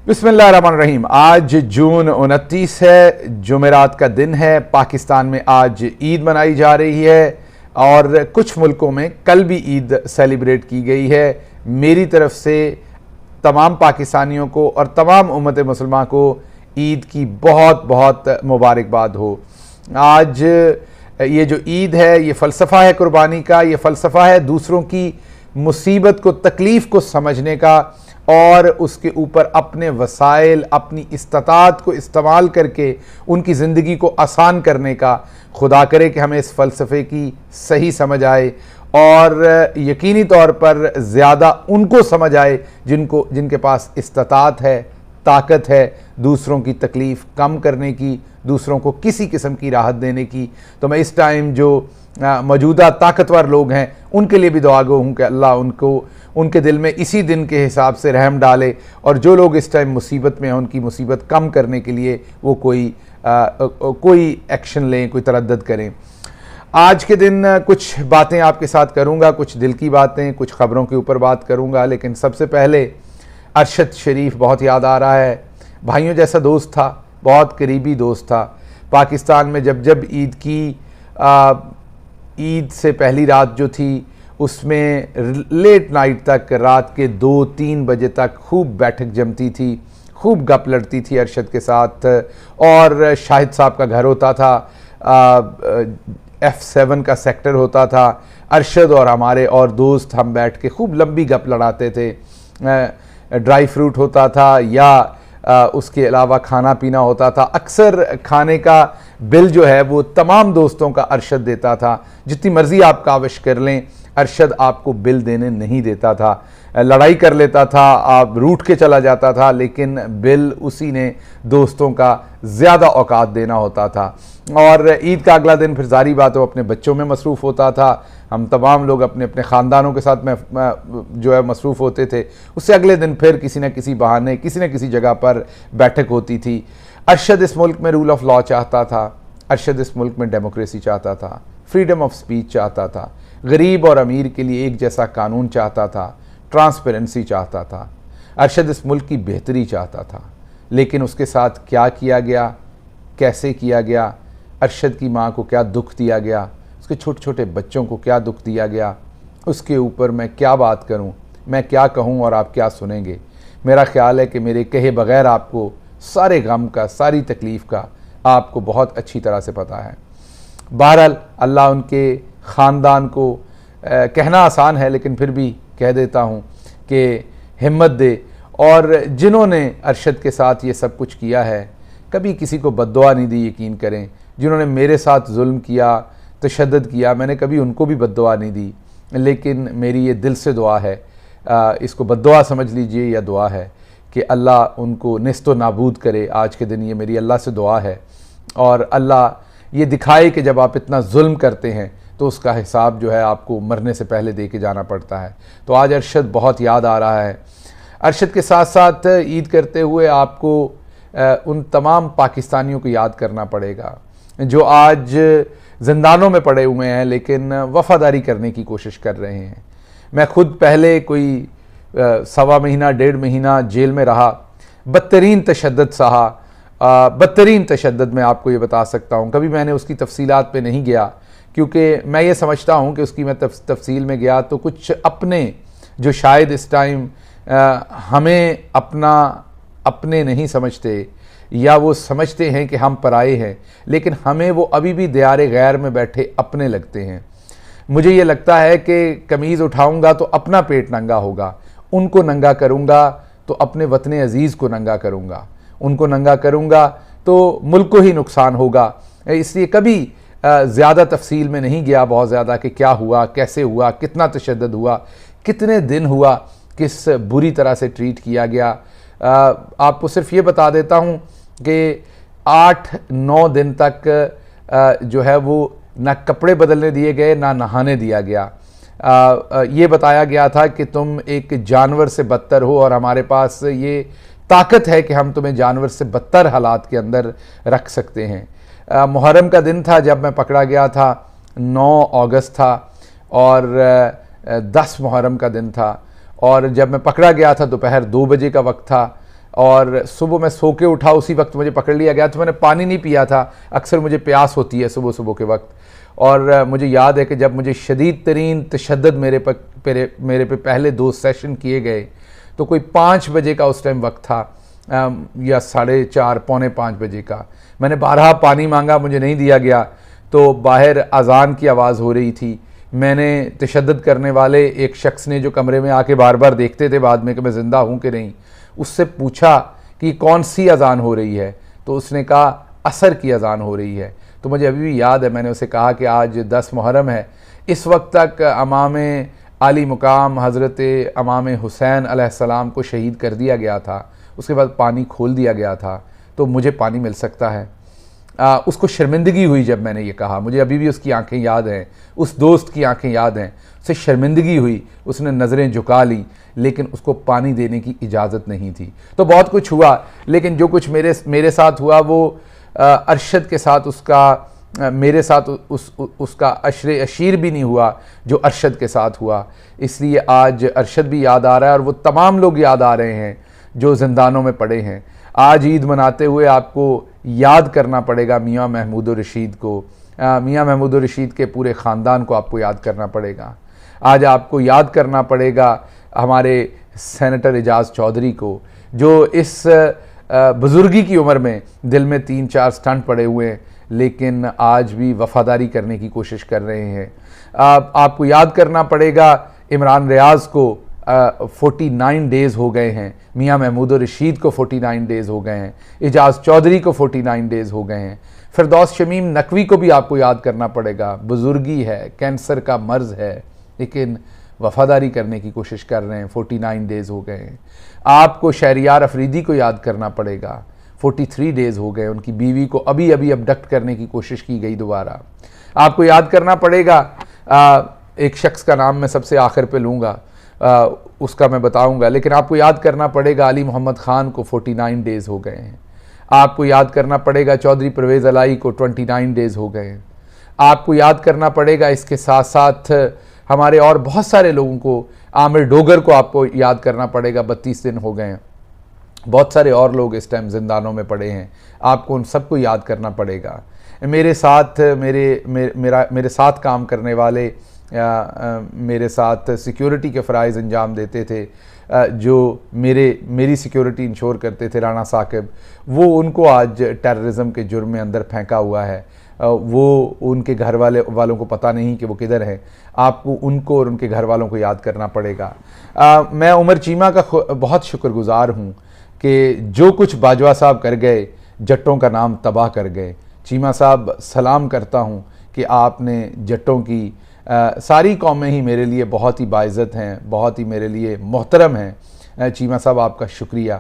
बिस्मिल्लाहिर्रहमानिर्रहीम। आज जून 29 है, जुमेरात का दिन है। पाकिस्तान में आज ईद मनाई जा रही है और कुछ मुल्कों में कल भी ईद सेलिब्रेट की गई है। मेरी तरफ से तमाम पाकिस्तानियों को और तमाम उम्मत मुसलमान को ईद की बहुत बहुत मुबारकबाद हो। आज ये जो ईद है, ये फ़लसफ़ा है कुर्बानी का, ये फ़लसफ़ा है दूसरों की मुसीबत को, तकलीफ़ को समझने का और उसके ऊपर अपने वसाइल, अपनी इस्तात को इस्तेमाल करके उनकी ज़िंदगी को आसान करने का। खुदा करे कि हमें इस फ़लसफ़े की सही समझ आए और यकीनी तौर पर ज़्यादा उनको समझ आए जिनके पास इस्तात है, ताकत है दूसरों की तकलीफ़ कम करने की, दूसरों को किसी किस्म की राहत देने की। तो मैं इस टाइम जो मौजूदा ताकतवर लोग हैं उनके लिए भी दुआ गो हूँ कि अल्लाह उनके दिल में इसी दिन के हिसाब से रहम डाले और जो लोग इस टाइम मुसीबत में हैं उनकी मुसीबत कम करने के लिए वो कोई एक्शन लें, कोई तरद्दुद करें। आज के दिन कुछ बातें आपके साथ करूँगा, कुछ दिल की बातें, कुछ ख़बरों के ऊपर बात करूँगा। लेकिन सबसे पहले अरशद शरीफ बहुत याद आ रहा है। भाइयों जैसा दोस्त था, बहुत करीबी दोस्त था। पाकिस्तान में जब ईद की ईद से पहली रात जो थी उसमें लेट नाइट तक, रात के 2-3 बजे तक खूब बैठक जमती थी, खूब गप लड़ती थी अरशद के साथ। और शाहिद साहब का घर होता था, F7 का सेक्टर होता था। अरशद और हमारे और दोस्त हम बैठ के खूब लंबी गप लड़ाते थे। ड्राई फ्रूट होता था या उसके अलावा खाना पीना होता था। अक्सर खाने का बिल जो है वो तमाम दोस्तों का अरशद देता था। जितनी मर्ज़ी आप काविश कर लें, अरशद आपको बिल देने नहीं देता था। लड़ाई कर लेता था, आप रूठ के चला जाता था, लेकिन बिल उसी ने दोस्तों का ज़्यादा औकात देना होता था। और ईद का अगला दिन फिर जारी बात वो अपने बच्चों में मसरूफ़ होता था। हम तमाम लोग अपने अपने ख़ानदानों के साथ में जो है मसरूफ़ होते थे। उससे अगले दिन फिर किसी न किसी बहाने, किसी न किसी जगह पर बैठक होती थी। अरशद इस मुल्क में रूल ऑफ लॉ चाहता था। अरशद इस मुल्क में डेमोक्रेसी चाहता था, फ्रीडम ऑफ स्पीच चाहता था, गरीब और अमीर के लिए एक जैसा कानून चाहता था, ट्रांसपेरेंसी चाहता था। अरशद इस मुल्क की बेहतरी चाहता था। लेकिन उसके साथ क्या किया गया, कैसे किया गया, अरशद की माँ को क्या दुख दिया गया, उसके छोटे छोटे बच्चों को क्या दुख दिया गया, उसके ऊपर मैं क्या बात करूं, मैं क्या कहूं और आप क्या सुनेंगे। मेरा ख्याल है कि मेरे कहे बगैर आपको सारे गम का, सारी तकलीफ़ का आपको बहुत अच्छी तरह से पता है। बहरहाल अल्लाह उनके ख़ानदान को कहना आसान है लेकिन फिर भी कह देता हूँ कि हिम्मत दे। और जिन्होंने अरशद के साथ ये सब कुछ किया है, कभी किसी को बद्दुआ नहीं दी, यकीन करें। जिन्होंने मेरे साथ जुल्म किया, तशद्दुद किया, मैंने कभी उनको भी बद्दुआ नहीं दी। लेकिन मेरी ये दिल से दुआ है, इसको बद्दुआ समझ लीजिए या दुआ है, कि अल्लाह उनको निस्तो नाबूद करे। आज के दिन ये मेरी अल्लाह से दुआ है और अल्लाह ये दिखाए कि जब आप इतना जुल्म करते हैं तो उसका हिसाब जो है आपको मरने से पहले दे के जाना पड़ता है। तो आज अरशद बहुत याद आ रहा है। अरशद के साथ साथ ईद करते हुए आपको उन तमाम पाकिस्तानियों को याद करना पड़ेगा जो आज ज़िंदानों में पड़े हुए हैं लेकिन वफ़ादारी करने की कोशिश कर रहे हैं। मैं खुद पहले कोई 1.25 महीना 1.5 महीना जेल में रहा, बदतरीन तशद्दुद सहा। बदतरीन तशद्दुद मैं आपको ये बता सकता हूँ। कभी मैंने उसकी तफसीलात पे नहीं गया क्योंकि मैं ये समझता हूँ कि उसकी मैं तफसील में गया तो कुछ अपने जो शायद इस टाइम हमें अपने नहीं समझते या वो समझते हैं कि हम पराए हैं, लेकिन हमें वो अभी भी दियारे गैर में बैठे अपने लगते हैं। मुझे ये लगता है कि कमीज़ उठाऊंगा तो अपना पेट नंगा होगा, उनको नंगा करूंगा तो अपने वतन अज़ीज़ को नंगा करूंगा, उनको नंगा करूंगा तो मुल्क को ही नुकसान होगा। इसलिए कभी ज़्यादा तफसील में नहीं गया, बहुत ज़्यादा कि क्या हुआ, कैसे हुआ, कितना तशद्दुद हुआ, कितने दिन हुआ, किस बुरी तरह से ट्रीट किया गया। आपको सिर्फ ये बता देता हूँ कि 8-9 दिन तक जो है वो ना कपड़े बदलने दिए गए, ना नहाने दिया गया। ये बताया गया था कि तुम एक जानवर से बदतर हो और हमारे पास ये ताकत है कि हम तुम्हें जानवर से बदतर हालात के अंदर रख सकते हैं। मुहर्रम का दिन था जब मैं पकड़ा गया था, 9 अगस्त था और 10 मुहर्रम का दिन था। और जब मैं पकड़ा गया था दोपहर 2 बजे का वक्त था और सुबह मैं सो के उठा, उसी वक्त मुझे पकड़ लिया गया। तो मैंने पानी नहीं पिया था, अक्सर मुझे प्यास होती है सुबह सुबह के वक्त। और मुझे याद है कि जब मुझे शदीद तरीन तशद्दुद मेरे पे पहले 2 सेशन किए गए, तो कोई 5 बजे का उस टाइम वक्त था, या 4:30 पौने 5 बजे का। मैंने 12 पानी मांगा, मुझे नहीं दिया गया। तो बाहर अजान की आवाज़ हो रही थी। मैंने तशद्दुद करने वाले एक शख्स ने, जो कमरे में आके बार बार देखते थे बाद में कि मैं ज़िंदा हूँ कि नहीं, उससे पूछा कि कौन सी अजान हो रही है। तो उसने कहा असर की अजान हो रही है। तो मुझे अभी भी याद है, मैंने उसे कहा कि आज 10 मुहर्रम है। इस वक्त तक अमाम आली मुकाम हज़रत इमाम हुसैन अलैहिस्सलाम को शहीद कर दिया गया था, उसके बाद पानी खोल दिया गया था, तो मुझे पानी मिल सकता है। उसको शर्मिंदगी हुई जब मैंने ये कहा, मुझे अभी भी उसकी आंखें याद हैं, उस दोस्त की आंखें याद हैं। उसे शर्मिंदगी हुई, उसने नज़रें झुका ली, लेकिन उसको पानी देने की इजाज़त नहीं थी। तो बहुत कुछ हुआ, लेकिन जो कुछ मेरे साथ हुआ वो अरशद के साथ मेरे साथ उसका अशरे अशीर भी नहीं हुआ जो अरशद के साथ हुआ। इसलिए आज अरशद भी याद आ रहा है, और वो तमाम लोग याद आ रहे हैं जो ज़िंदानों में पड़े हैं। आज ईद मनाते हुए आपको याद करना पड़ेगा मियाँ महमूद रशीद को, मियाँ महमूद रशीद के पूरे ख़ानदान को आपको याद करना पड़ेगा। आज आपको याद करना पड़ेगा हमारे सेनेटर एजाज़ चौधरी को, जो इस बुज़ुर्गी की उम्र में दिल में 3-4 स्टंट पड़े हुए हैं, लेकिन आज भी वफ़ादारी करने की कोशिश कर रहे हैं। आपको याद करना पड़ेगा इमरान रियाज़ को, 49 डेज़ हो गए हैं। मियाँ महमूद रशीद को 49 डेज़ हो गए हैं। एजाज़ चौधरी को 49 डेज़ हो गए हैं। फिरदौस शमीम नकवी को भी आपको याद करना पड़ेगा। बुज़ुर्गी है, कैंसर का मर्ज़ है, लेकिन वफ़ादारी करने की कोशिश कर रहे हैं। 49 डेज़ हो गए हैं। आपको शहरियार अफरीदी को याद करना पड़ेगा। 43 डेज़ हो गए, उनकी बीवी को अभी अभी अबडक्ट करने की कोशिश की गई दोबारा। आपको याद करना पड़ेगा, एक शख्स का नाम मैं सबसे आखिर पे लूँगा, उसका मैं बताऊँगा, लेकिन आपको याद करना पड़ेगा अली मोहम्मद ख़ान को 49 डेज़ हो गए हैं। आपको याद करना पड़ेगा चौधरी परवेज़ अलाई को 29 डेज़ हो गए हैं। आपको याद करना पड़ेगा इसके साथ साथ हमारे और बहुत सारे लोगों को, आमिर डोगर को आपको याद करना पड़ेगा, 32 दिन हो गए हैं। बहुत सारे और लोग इस टाइम ज़िंदानों में पड़े हैं, आपको उन सबको याद करना पड़ेगा। मेरे साथ काम करने वाले, मेरे साथ सिक्योरिटी के फ़राइज़ अंजाम देते थे, जो मेरी सिक्योरिटी इंश्योर करते थे, राणा साकिब, वो उनको आज टेररिज्म के जुर्म में अंदर फेंका हुआ है। वो उनके घर वालों को पता नहीं कि वो किधर हैं। आपको उनको और उनके घर वालों को याद करना पड़ेगा। मैं उमर चीमा का बहुत शुक्रगुज़ार हूँ कि जो कुछ बाजवा साहब कर गए, जट्टों का नाम तबाह कर गए। चीमा साहब, सलाम करता हूँ कि आपने जट्टों की सारी कौमें ही मेरे लिए बहुत ही बाइज़्ज़त हैं, बहुत ही मेरे लिए मोहतरम हैं। चीमा साहब, आपका शुक्रिया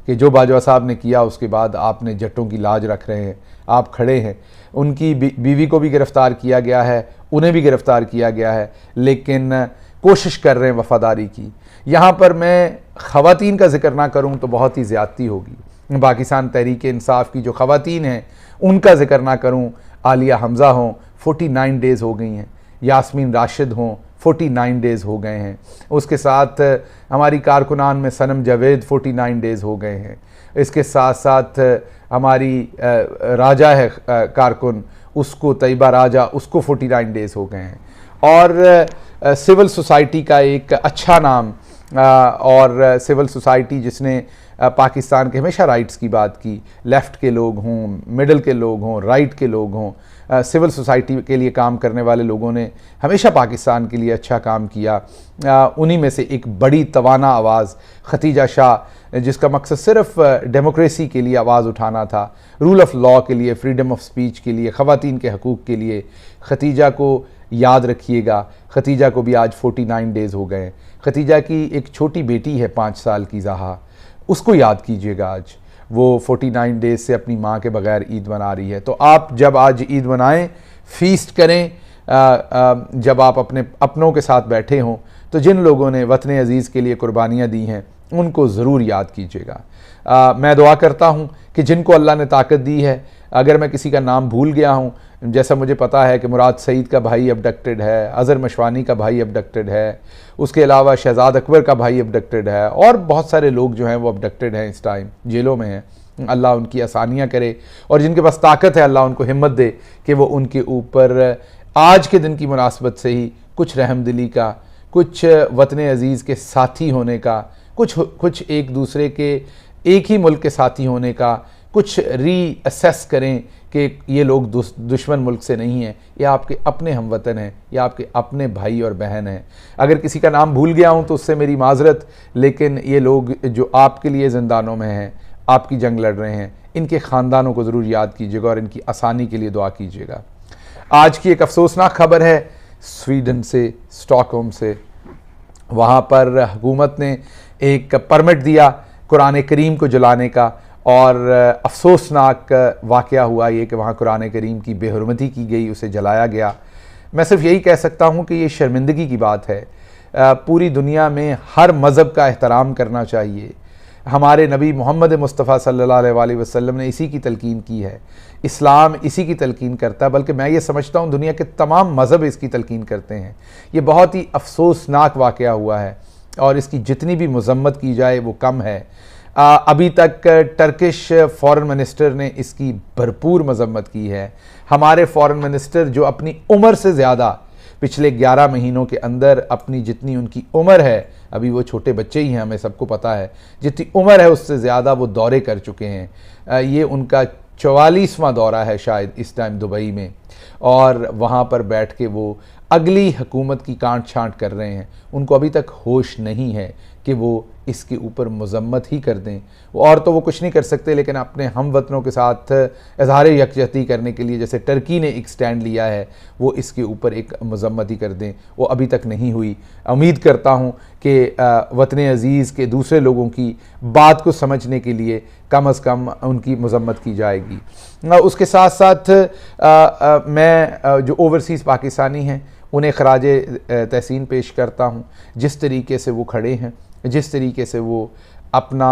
कि जो बाजवा साहब ने किया उसके बाद आपने जट्टों की लाज रख रहे हैं, आप खड़े हैं। उनकी बीवी को भी गिरफ़्तार किया गया है, उन्हें भी गिरफ़्तार किया गया है, लेकिन कोशिश कर रहे हैं वफ़ादारी की। यहाँ पर मैं ख़वातीन का ज़िक्र ना करूँ तो बहुत ही ज़्यादती होगी। पाकिस्तान तहरीक इंसाफ की जो ख़वातीन हैं उनका ज़िक्र ना करूँ, आलिया हमज़ा हों, 49 डेज़ हो गई हैं। यास्मीन राशिद हों, 49 डेज़ हो गए हैं। उसके साथ हमारी कारकुनान में सनम जावेद 49 डेज़ हो गए हैं। इसके साथ साथ हमारी राजा है कारकुन, उसको तैयबा राजा, उसको 49 डेज़ हो गए हैं। और सिविल सोसाइटी का एक अच्छा नाम, और सिविल सोसाइटी जिसने पाकिस्तान के हमेशा राइट्स की बात की, लेफ़्ट के लोग हों, मिडल के लोग हों, राइट के लोग हों, सिविल सोसाइटी के लिए काम करने वाले लोगों ने हमेशा पाकिस्तान के लिए अच्छा काम किया। उन्हीं में से एक बड़ी तवाना आवाज़ खतीजा शाह, जिसका मकसद सिर्फ डेमोक्रेसी के लिए आवाज़ उठाना था, रूल ऑफ़ लॉ के लिए, फ्रीडम ऑफ स्पीच के लिए, ख़वातीन के हकूक़ के लिए। खतीजा को याद रखिएगा। खतीजा को भी आज 49 डेज़ हो गए। खतीजा की एक छोटी बेटी है 5 साल की, ज़हा, उसको याद कीजिएगा आज। वो 49 डेज़ से अपनी माँ के बग़ैर ईद मना रही है। तो आप जब आज ईद मनाएं, फ़ीस्ट करें, जब आप अपने अपनों के साथ बैठे हों, तो जिन लोगों ने वतन अज़ीज़ के लिए कुर्बानियाँ दी हैं उनको ज़रूर याद कीजिएगा। मैं दुआ करता हूँ कि जिनको अल्लाह ने ताकत दी है, अगर मैं किसी का नाम भूल गया हूँ, जैसा मुझे पता है कि मुराद सईद का भाई अबडक्टेड है, अज़हर मशवानी का भाई अबडक्टेड है, उसके अलावा शहजाद अकबर का भाई अबडक्टेड है, और बहुत सारे लोग जो हैं वो अबडक्टेड हैं, इस टाइम जेलों में हैं। अल्लाह उनकी आसानियाँ करे, और जिनके पास ताकत है अल्लाह उनको हिम्मत दे कि वो उनके ऊपर आज के दिन की मुनासबत से ही कुछ रहमदिली का, कुछ वतन अज़ीज़ के साथी होने का, कुछ एक दूसरे के एक ही मुल्क के साथी होने का, कुछ रीअसेस करें कि ये लोग दुश्मन मुल्क से नहीं हैं, ये आपके अपने हमवतन हैं, ये आपके अपने भाई और बहन हैं। अगर किसी का नाम भूल गया हूँ तो उससे मेरी माजरत, लेकिन ये लोग जो आपके लिए ज़िंदानों में हैं, आपकी जंग लड़ रहे हैं, इनके ख़ानदानों को ज़रूर याद कीजिएगा और इनकी आसानी के लिए दुआ कीजिएगा। आज की एक अफसोसनाक खबर है स्वीडन से, स्टॉकहोम से। वहाँ पर हुकूमत ने एक परमिट दिया कुरान करीम को जलाने का, और अफसोसनाक वाक़या हुआ ये कि वहाँ कुरान करीम की बेहुरमती की गई, उसे जलाया गया। मैं सिर्फ यही कह सकता हूँ कि ये शर्मिंदगी की बात है। पूरी दुनिया में हर मज़हब का एहतराम करना चाहिए। हमारे नबी मोहम्मद मुस्तफ़ा सल्लल्लाहु अलैहि वसल्लम ने इसी की तलकीन की है, इस्लाम इसी की तलकीन करता है, बल्कि मैं ये समझता हूँ दुनिया के तमाम मज़हब इसकी तलकीन करते हैं। ये बहुत ही अफसोसनाक वाक़या हुआ है, और इसकी जितनी भी मज़म्मत की जाए वो कम है। अभी तक टर्किश फ़ॉरेन मिनिस्टर ने इसकी भरपूर मज़म्मत की है। हमारे फ़ॉरेन मिनिस्टर जो अपनी उम्र से ज़्यादा पिछले 11 महीनों के अंदर अपनी जितनी उनकी उम्र है, अभी वो छोटे बच्चे ही हैं, हमें सबको पता है, जितनी उम्र है उससे ज़्यादा वो दौरे कर चुके हैं। ये उनका 44वां दौरा है शायद इस टाइम दुबई में, और वहाँ पर बैठ के वो अगली हुकूमत की कांट छांट कर रहे हैं। उनको अभी तक होश नहीं है कि वो इसके ऊपर मज़म्मत ही कर दें। और तो वो कुछ नहीं कर सकते, लेकिन अपने हम वतनों के साथ इज़हार यकजहती करने के लिए, जैसे टर्की ने एक स्टैंड लिया है, वो इसके ऊपर एक मज़म्मत ही कर दें। वो अभी तक नहीं हुई। उम्मीद करता हूँ कि वतन अज़ीज़ के दूसरे लोगों की बात को समझने के लिए कम अज़ कम उनकी मज़म्मत की जाएगी। उसके साथ साथ मैं जो ओवरसीज़ पाकिस्तानी हैं उन्हें खराज तहसीन पेश करता हूँ। जिस तरीके से वो खड़े हैं, जिस तरीके से वो अपना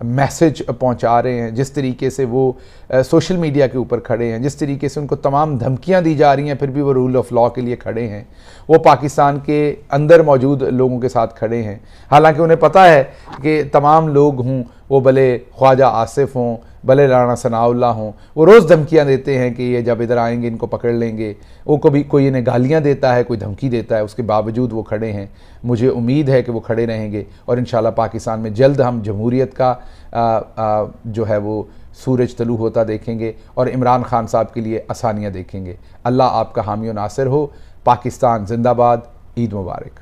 मैसेज पहुंचा रहे हैं, जिस तरीके से वो सोशल मीडिया के ऊपर खड़े हैं, जिस तरीके से उनको तमाम धमकियां दी जा रही हैं, फिर भी वो रूल ऑफ़ लॉ के लिए खड़े हैं। वो पाकिस्तान के अंदर मौजूद लोगों के साथ खड़े हैं, हालांकि उन्हें पता है कि तमाम लोग हों, वो भले ख्वाजा आसिफ हों, भले राना सनाउल्लाह हों, वो रोज़ धमकियां देते हैं कि ये जब इधर आएंगे इनको पकड़ लेंगे। वो कभी कोई इन्हें गालियां देता है, कोई धमकी देता है, उसके बावजूद वो खड़े हैं। मुझे उम्मीद है कि वो खड़े रहेंगे, और इंशाल्लाह पाकिस्तान में जल्द हम जमहूरियत का जो है वो सूरज तलू होता देखेंगे, और इमरान खान साहब के लिए आसानियाँ देखेंगे। अल्लाह आपका हामी और नासिर हो। पाकिस्तान जिंदाबाद। ईद मुबारक।